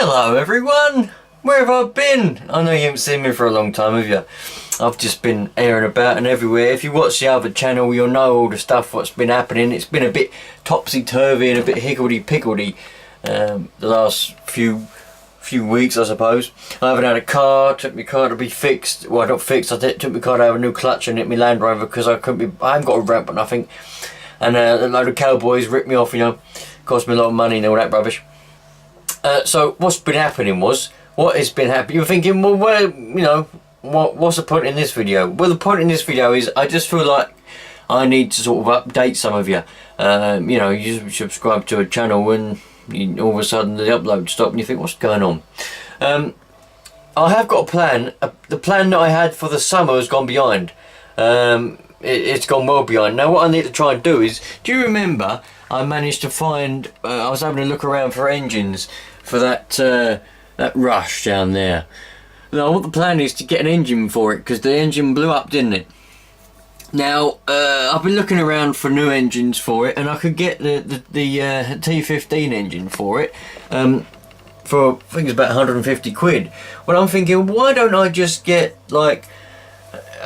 Hello everyone! Where have I been? I know you haven't seen me for a long time, have you? I've just been airing about and everywhere. If you watch the other channel, you'll know all the stuff what's been happening. It's been a bit topsy-turvy and a bit higgledy-piggledy the last few weeks, I suppose. I haven't had a car. Took my car to be fixed. Well, not fixed. Took my car to have a new clutch in it, my Land Rover, because I haven't got a ramp or nothing. And a load of cowboys ripped me off, you know. Cost me a lot of money and all that rubbish. So what's been happening was, what has been happening, you're thinking, well, what's the point in this video? Well, the point in this video is I just feel like I need to sort of update some of you. You subscribe to a channel and all of a sudden the upload stopped and you think, what's going on? I have got a plan. The plan that I had for the summer has gone behind. It's gone well behind. Now what I need to try and do is, do you remember I managed to find, I was having a look around for engines for that Rush down there. Now what the plan is to get an engine for it, because the engine blew up, didn't it? Now I've been looking around for new engines for it, and I could get the T15 engine for it for, I think it's about 150 quid. Well, I'm thinking, why don't I just get like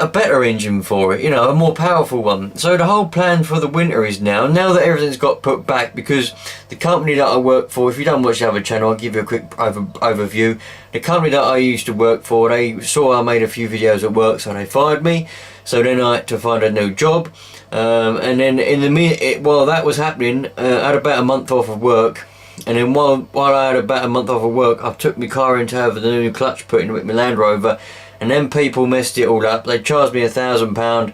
a better engine for it, you know, a more powerful one. So the whole plan for the winter is now that everything's got put back, because the company that I work for, if you don't watch the other channel, I'll give you a quick overview. The company that I used to work for, they saw I made a few videos at work, so they fired me. So then I had to find a new job, and then while that was happening, I had about a month off of work. And then while I had about a month off of work, I took my car in to have the new clutch put in with my Land Rover. And then people messed it all up. They charged me £1,000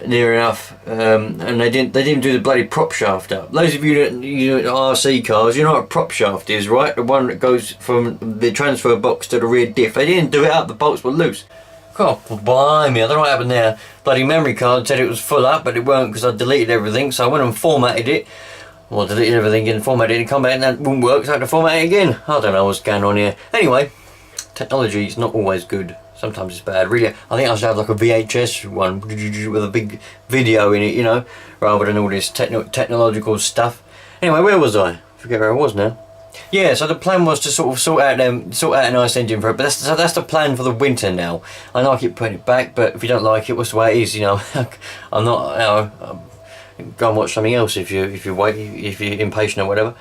near enough, and they didn't do the bloody prop shaft up. Those of you that RC cars, you know what a prop shaft is, right? The one that goes from the transfer box to the rear diff. They didn't do it up. The bolts were loose. God, blimey, I don't know what happened there. Bloody memory card said it was full up, but it weren't, because I deleted everything. So I went and formatted it. Well, deleted everything and formatted it and come back and that wouldn't work, so I had to format it again. I don't know what's going on here. Anyway, technology is not always good. Sometimes it's bad. Really, I think I should have like a VHS one with a big video in it, you know, rather than all this technological stuff. Anyway, where was I? Forget where I was now. Yeah, so the plan was to sort of sort out a nice engine for it, but that's the plan for the winter now. I know I keep putting it back, but if you don't like it, what's the way it is, you know. I'm not, you know, go and watch something else if you're impatient or whatever.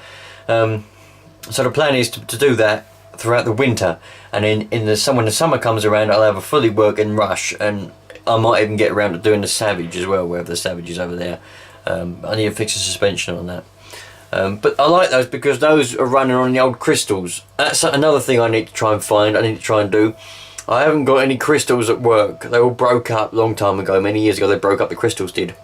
So the plan is to do that throughout the winter, and then when the summer comes around, I'll have a fully working Rush, and I might even get around to doing the Savage as well, wherever the Savage is over there. I need to fix the suspension on that. But I like those because those are running on the old crystals. That's another thing I need to try and find, I need to try and do. I haven't got any crystals at work. They all broke up a long time ago, many years ago they broke up, the crystals did.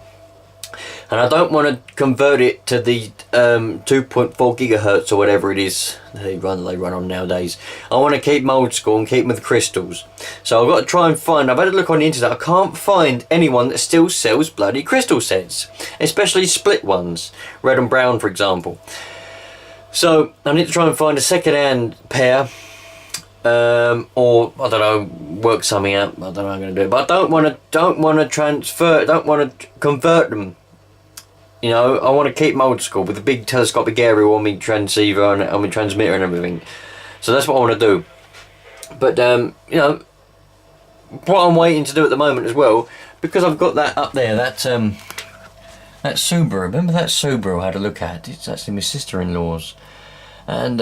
And I don't want to convert it to the 2.4 gigahertz or whatever it is they run on nowadays. I want to keep them old school and keep them with crystals. So I've got to try and find, I've had a look on the internet, I can't find anyone that still sells bloody crystal sets. Especially split ones, red and brown for example. So I need to try and find a second-hand pair, or I don't know, work something out. I don't know how I'm going to do it, but I don't want to convert them. You know, I want to keep them old school with a big telescopic aerial on my transceiver and on my transmitter and everything. So that's what I want to do. But you know, what I'm waiting to do at the moment as well, because I've got that up there, that Subaru. Remember that Subaru I had a look at? It's actually my sister-in-law's, and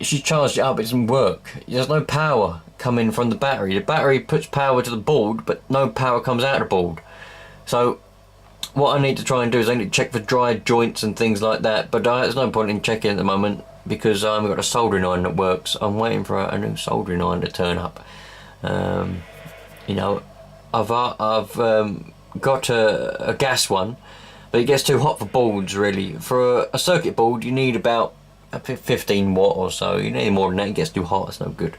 she charged it up. It doesn't work. There's no power coming from the battery. The battery puts power to the board, but no power comes out of the board. So what I need to try and do is I need to check for dry joints and things like that, but there's no point in checking at the moment because I haven't got a soldering iron that works. I'm waiting for a new soldering iron to turn up. You know, I've got a gas one, but it gets too hot for boards really. For a circuit board you need about 15 watt or so. You need more than that, it gets too hot, it's no good.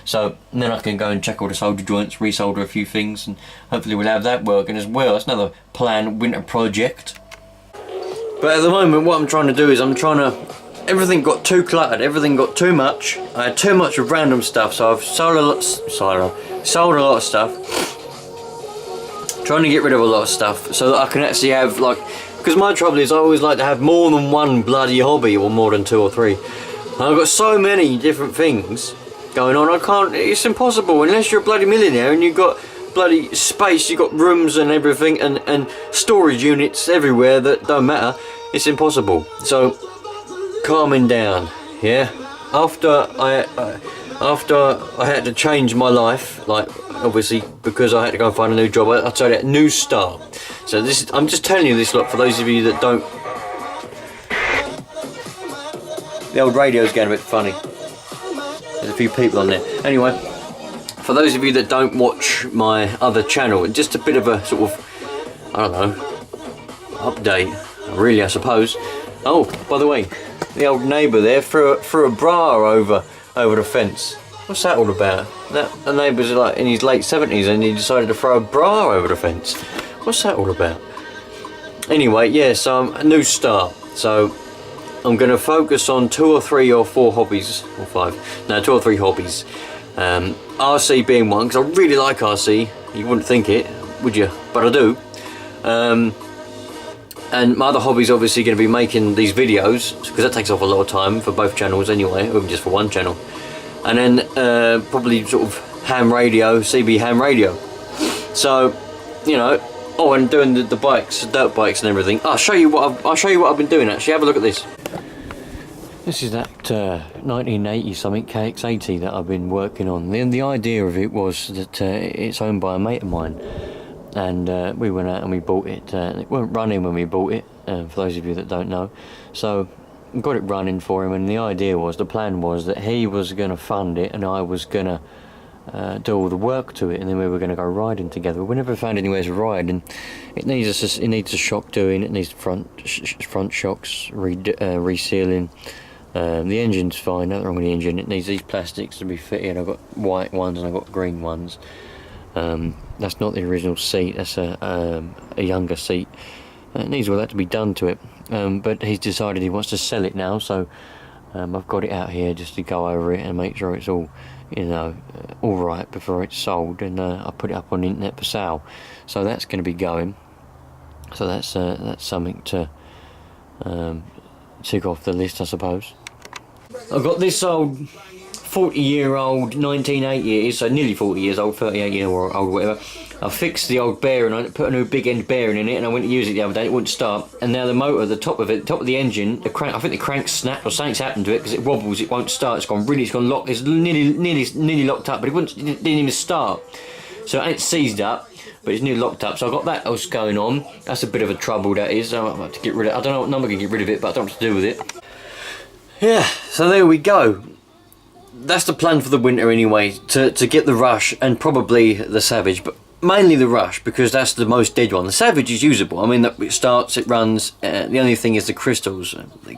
So then I can go and check all the solder joints, resolder a few things, and hopefully we'll have that working as well. That's another planned winter project. But at the moment what I'm trying to do is everything got too cluttered, everything got too much. I had too much of random stuff, so I've sold a lot of stuff. Trying to get rid of a lot of stuff so that I can actually have, like, because my trouble is I always like to have more than one bloody hobby, or more than 2 or 3. I've got so many different things going on, I can't, it's impossible unless you're a bloody millionaire and you've got bloody space, you've got rooms and everything and storage units everywhere that don't matter. It's impossible. So calming down, yeah. After I had to change my life, like obviously because I had to go and find a new job, I told it new start. So this is, I'm just telling you this lot for those of you that don't. The old radio's getting a bit funny. There's a few people on there. Anyway, for those of you that don't watch my other channel, just a bit of a sort of, I don't know, update, really, I suppose. Oh, by the way, the old neighbour there threw a bra over the fence. What's that all about? The neighbour's like in his late 70s and he decided to throw a bra over the fence. What's that all about? Anyway, yeah, so a new start. So I'm going to focus on 2 or 3 or 4 hobbies, or 5, no, 2 or 3 hobbies. RC being one, because I really like RC. You wouldn't think it, would you? But I do. And my other hobby is obviously going to be making these videos, because that takes off a lot of time for both channels anyway, or even just for one channel. And then probably sort of ham radio, CB ham radio. So, you know, oh, and doing the bikes, dirt bikes and everything. I'll show you what I've been doing actually. Have a look at this. This is that 1980 something KX80 that I've been working on. The idea of it was that it's owned by a mate of mine, and we went out and we bought it. It weren't running when we bought it, for those of you that don't know. So got it running for him, and the plan was that he was going to fund it and I was going to do all the work to it, and then we were going to go riding together. We never found anywhere to ride, and it needs a shock doing. It needs front shocks resealing. The engine's fine, nothing wrong with the engine. It needs these plastics to be fitted. I've got white ones and I've got green ones. That's not the original seat, that's a younger seat. It needs all that to be done to it, but he's decided he wants to sell it now, so I've got it out here just to go over it and make sure it's all, you know, all right before it's sold, and I put it up on the internet for sale. So that's going to be going. So that's something to tick off the list, I suppose. I've got this old 40-year-old 1980, so nearly 40 years old, 38-year-old, whatever. I fixed the old bearing on it, put a new big end bearing in it, and I went to use it the other day. It wouldn't start, and now the motor, the top of the engine, the crank, I think the crank snapped or something's happened to it because it wobbles. It won't start. It's gone locked. It's nearly locked up, but it didn't even start. So it's seized up, but it's nearly locked up. So I've got that else going on. That's a bit of a trouble. That is. I have to get rid of. I don't know what number I can get rid of it, but I don't know what to do with it. Yeah. So there we go. That's the plan for the winter anyway, to get the Rush and probably the Savage, but mainly the Rush because that's the most dead one. The Savage is usable. I mean, it starts, it runs. The only thing is the crystals.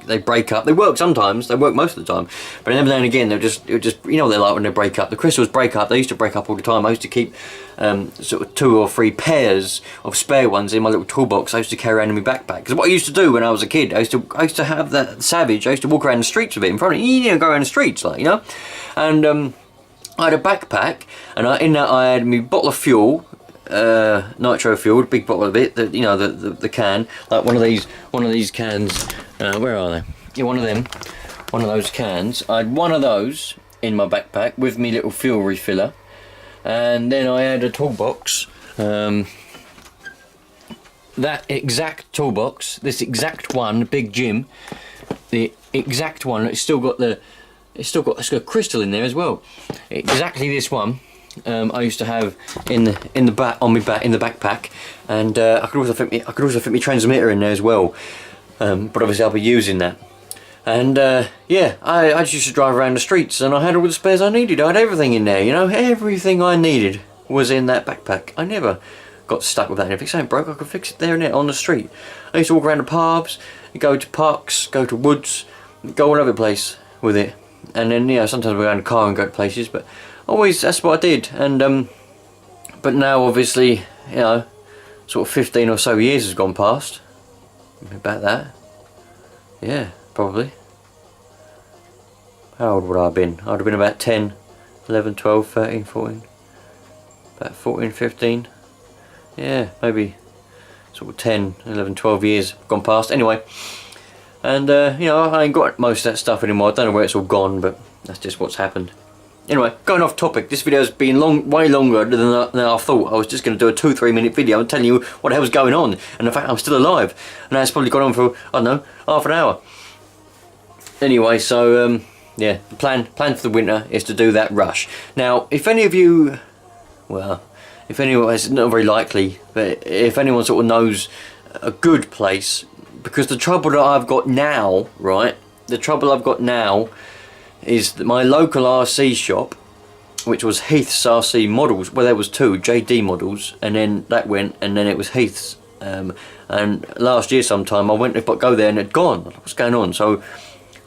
They break up. They work sometimes. They work most of the time, but every now and again they'll just you know what they're like when they break up. The crystals break up. They used to break up all the time. I used to keep sort of 2 or 3 pairs of spare ones in my little toolbox. I used to carry around in my backpack because what I used to do when I was a kid, I used to have that Savage. I used to walk around the streets with it in front of me. You know, go around the streets like, you know, and I had a backpack, and in that I had my bottle of fuel. Nitro fuel, big bottle of it, you know, the can, like one of these cans, where are they? Yeah, one of those cans. I had one of those in my backpack with me little fuel refiller, and then I had a toolbox, that exact toolbox, this exact one, Big Jim, the exact one, it's got crystal in there as well, exactly this one. I used to have in the backpack, and I could also fit my transmitter in there as well. But obviously I'll be using that. And yeah, I just used to drive around the streets, and I had all the spares I needed. I had everything in there, you know, everything I needed was in that backpack. I never got stuck with that. And if something broke, I could fix it there and there on the street. I used to walk around the pubs, go to parks, go to woods, go all over the place with it. And then, you know, sometimes we go in the car and go to places, but always that's what I did. And but now obviously, you know, sort of 15 or so years has gone past. About that. Yeah, probably. How old would I have been? I'd have been about 10, 11, 12, 13, 14. About 14, 15. Yeah, maybe sort of 10, 11, 12 years gone past. Anyway, And you know, I ain't got most of that stuff anymore. I don't know where it's all gone, but that's just what's happened. Anyway, going off topic, this video's been way longer than I thought. I was just going to do a 2-3 minute video and telling you what the hell's going on, and the fact I'm still alive. And that's probably gone on for, I don't know, half an hour. Anyway, so yeah, the plan for the winter is to do that rush. Now, if any of you, well, if anyone, it's not very likely, but if anyone sort of knows a good place, because the trouble that I've got now, right, the trouble I've got now is that my local RC shop, which was Heath's RC Models, well there was two, JD Models, and then that went, and then it was Heath's, and last year sometime I went to go there and it had gone. What's going on? So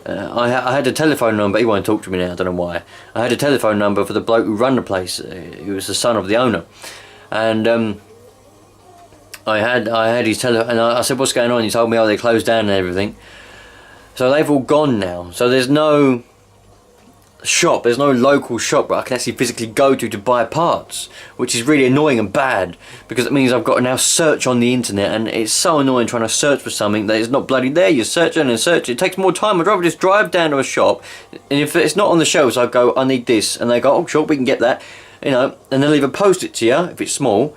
I had a telephone number. He won't talk to me now, I don't know why. I had a telephone number for the bloke who run the place. He was the son of the owner, and I had his telephone, and I said, what's going on? He told me, oh, they closed down and everything. So they've all gone now. So there's no shop, there's no local shop where I can actually physically go to buy parts, which is really annoying and bad, because it means I've got to now search on the internet, and it's so annoying trying to search for something that is not bloody there. You're searching and searching, it takes more time. I'd rather just drive down to a shop, and if it's not on the shelves I go, I need this, and they go, oh sure, we can get that, you know, and they'll either post it to you if it's small,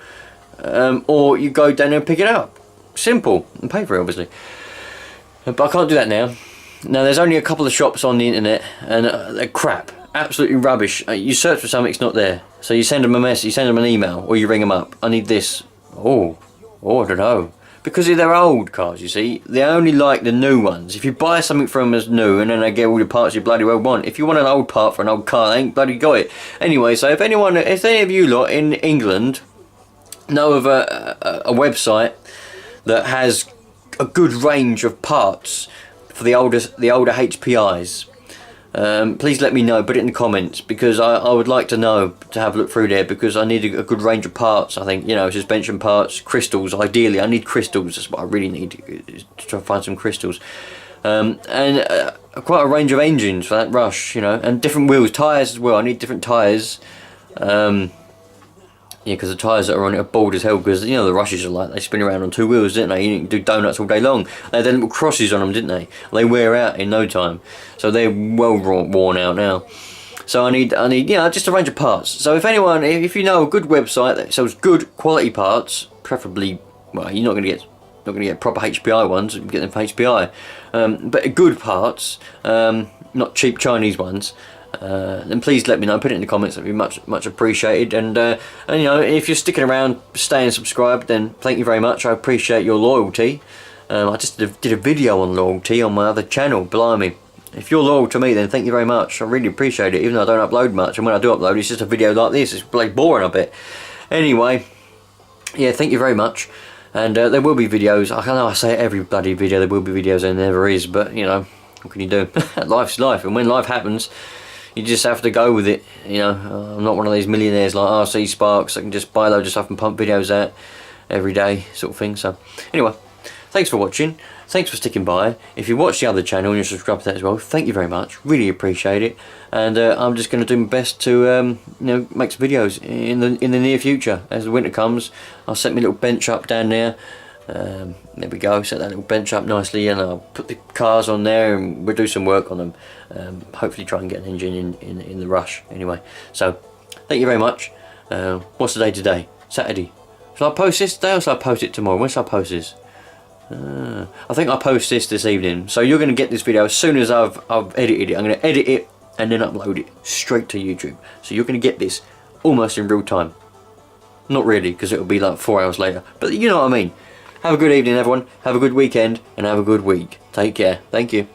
or you go down there and pick it up. Simple, and pay for it obviously. But I can't do that now. Now there's only a couple of shops on the internet, and they're crap, absolutely rubbish. You search for something, it's not there. So you send them a message, you send them an email, or you ring them up. I need this. Oh, I don't know. Because they're old cars, you see. They only like the new ones. If you buy something from them as new, and then they get all the parts you bloody well want. If you want an old part for an old car, they ain't bloody got it. Anyway, so if any of you lot in England know of a website that has a good range of parts for the older HPIs, please let me know, put it in the comments, because I would like to know, to have a look through there, because I need a good range of parts. I think, you know, suspension parts, crystals, ideally I need crystals. That's what I really need, is to try and find some crystals, and quite a range of engines for that rush, you know, and different wheels, tyres as well. I need different tyres, yeah, because the tyres that are on it are bald as hell, because, you know, the rushes are like, they spin around on two wheels, didn't they? You can do donuts all day long. They had their little crosses on them, didn't they? They wear out in no time. So they're well worn out now. So I need, you know, just a range of parts. So if if you know a good website that sells good quality parts, preferably, well, you're not going to get proper HPI ones, you can get them for HPI. But good parts, not cheap Chinese ones, then please let me know, put it in the comments. That'd be much appreciated, and you know, if you're sticking around, staying subscribed, then thank you very much. I appreciate your loyalty. I just did a video on loyalty on my other channel. Blimey, if you're loyal to me, then thank you very much. I really appreciate it, even though I don't upload much, and when I do upload, it's just a video like this. It's like boring a bit. Anyway, yeah, thank you very much. And there will be videos. I know I say it every bloody video, there will be videos, and there never is, but you know, what can you do? Life's life, and when life happens, you just have to go with it. You know, I'm not one of these millionaires like RC Sparks that can just buy loads of stuff and pump videos out every day, sort of thing. So anyway, thanks for watching, thanks for sticking by. If you watch the other channel and you're subscribed to that as well, thank you very much, really appreciate it. And I'm just going to do my best to you know, make some videos in the near future. As the winter comes, I'll set my little bench up down there. There we go, set that little bench up nicely, and I'll put the cars on there and we'll do some work on them. Hopefully try and get an engine in the rush. Anyway, so thank you very much. What's the day today? Saturday. Shall I post this today, or shall I post it tomorrow? When shall I post this? I think I'll post this evening. So you're going to get this video as soon as I've edited it. I'm going to edit it and then upload it straight to YouTube. So you're going to get this almost in real time. Not really, because it'll be like 4 hours later, but you know what I mean. Have a good evening everyone, have a good weekend, and have a good week. Take care. Thank you.